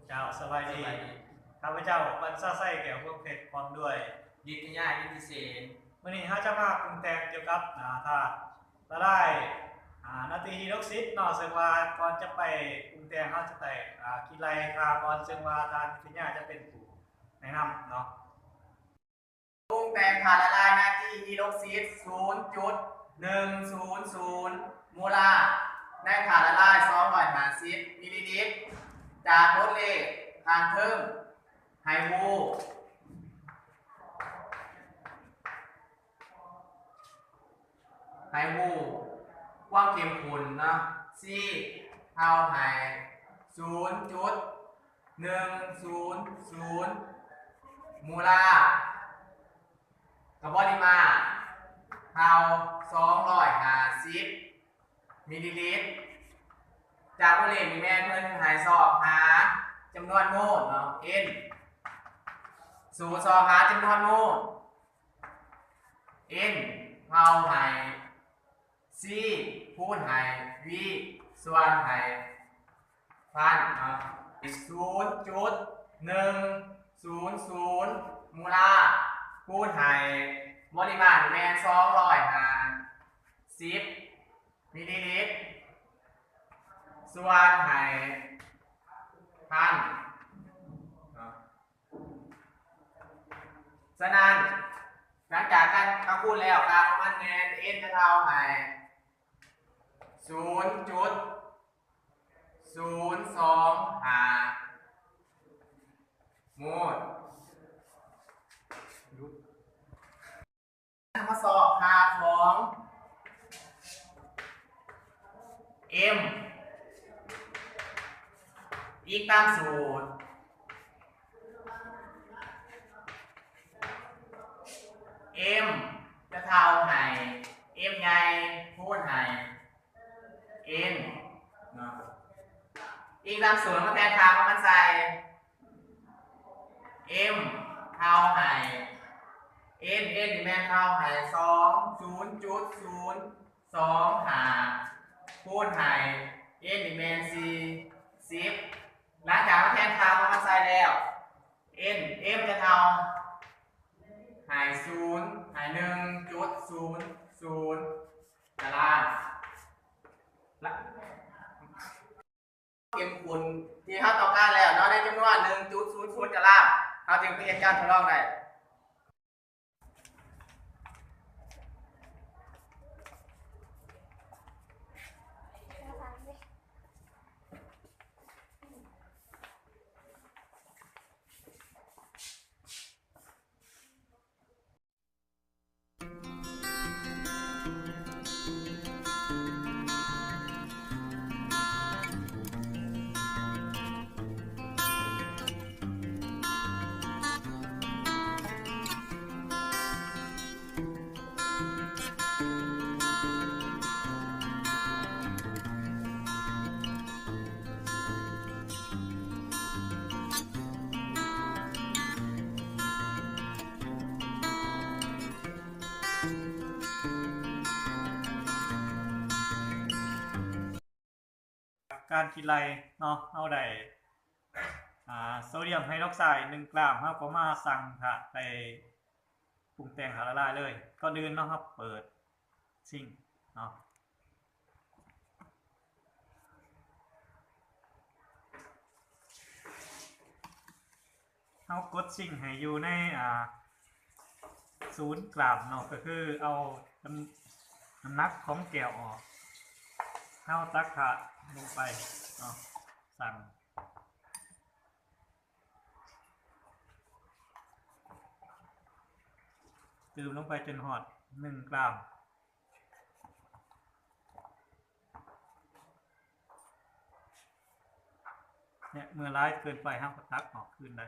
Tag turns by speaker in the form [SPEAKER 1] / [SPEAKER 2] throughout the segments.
[SPEAKER 1] เจ้าสบายดีข้าพเจ้าบรรซาไส้แก้วพวกเพชรพร้อมด้วย
[SPEAKER 2] ยิทยายิทธิเสน
[SPEAKER 1] วันนี้ข้าจะมาปรุงแต่งเกี่ยวกับธาตุละลายนาตรีฮีโรอกซิดเนาะซึ่งว่าก่อนจะไปปรุงแต่งเขาจะไปกินไรคาร์บอนซึ่งว่าทางวิทยาจะเป็นผู้แนะนำเนาะ
[SPEAKER 2] ปรุงแต่งถ่านละลายนาตรีฮีโรอกซิด0.100 โมลาร์ในถ่านละลาย250 มิลลิลิตรจากรถเลขทางเทิงไฮวูความเข้มข้นเนาะซีเท่าไฮ0.100 โมลาร์กับปริมาตรเท่า250 มิลลิลิตรจากบริเวณมีแม่เพื่อนหายสอบหาจำนวนโมลเนาะ N สูตรสอบหาจำนวนโมล N เท่าไฮ C คูณไฮ V ส่วนไฮพันเนาะ0.100 โมลาร์คูณไฮปริมาตรแม่250 มิลลิลิตรส่วนไฮพันฉะนั้นหลังจากการคูณแล้วค่าของมันแนน n จะเท่าไฮ0.025 โมลมาสอบค่าของ m อีกตามสูตร m จะเท่าไห่ m ใหญ่คูณไห่ n อีกตามสูตรมาแทนค่าของมันใส่ m เท่าไห่ n นี่แม่นเท่าไห่0.025 คูณไห่ n นี่แม่น40หลังจากมาแทนค่าของมันใส่แล้ว m จะเท่าไห่0ไห่1.00 ตารางเข้มข้นที่เขาต้องการแล้วเนาะในจำนวน 1.00 ตารางเขาจึงเปลี่ยนการทดลองได้
[SPEAKER 1] การกินไรเนาะเอาได้โซเดียมไฮดรอกไซด์1 กรัมครับก็มาสั่งไปปรุงแต่งละลายเลยก็ดื่นเนาะครับเปิดซิ่งเนาะเอากดซิ่งให้อยู่ใน0 กรัมเนาะก็คือเอาน้ำหนักของแก้วออกเอาตักขาลงไปเนาะสั่งดื่มลงไปจนหอด1 กรัมเนี่ยเมื่อร้ายเกินไปห้ามตักออกคืนได้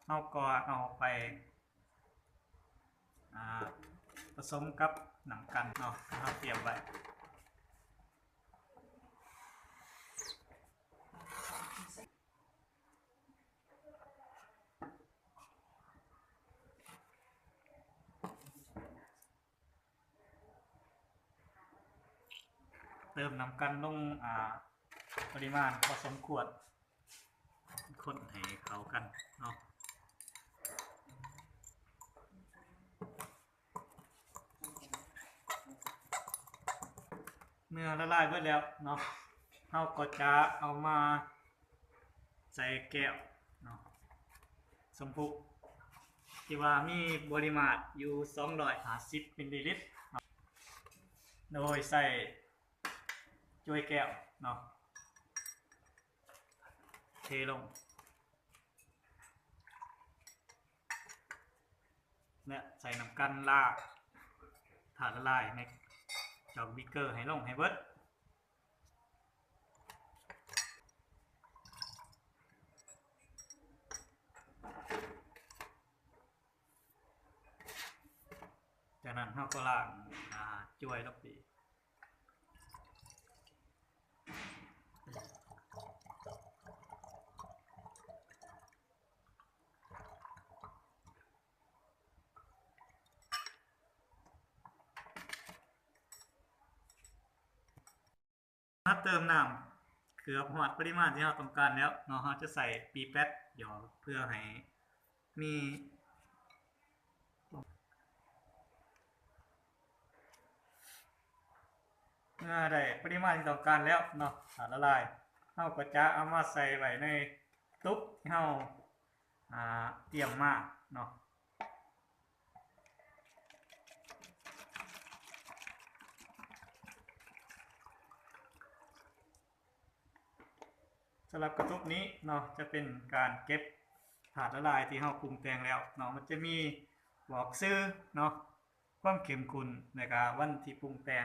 [SPEAKER 1] เราก็เอาไปผสมกับหนังกันเนาะเราเตรียมไว้เติมน้ำกันลงปริมาณพอสมควรคนให้เข้ากันเนาะเมื่อละลายเบิดแล้วเนาะเราก็จะเอามาใส่แก้วเนาะสมพุที่ว่ามีปริมาตรอยู่250มิลลิลิตรโดยใส่ถ้วยแก้วเนาะเทลงและใส่น้ำกันลากถาดละลายในจอกบิ๊กเกอร์ให้ลงให้เบิดจากนั้นเราก็ล้างถ้วยลงไปถ้าเติมน้ำเกือบหอดปริมาณที่เราต้องการแล้วเนาะเราจะใส่ปีแป๊ดหยอเพื่อให้มีเมื่อได้ปริมาณที่ต้องการแล้วเนาะละลายเราก็จะเอามาใส่ไว้ในตุ๊กที่เราเตรียมมาเนาะสำหรับกระตุกนี้เนาะจะเป็นการเก็บถาดละลายที่เราปรุงแต่งแล้วเนาะมันจะมีบอกชื่อเนาะความเข้มข้นในการวันที่ปรุงแต่ง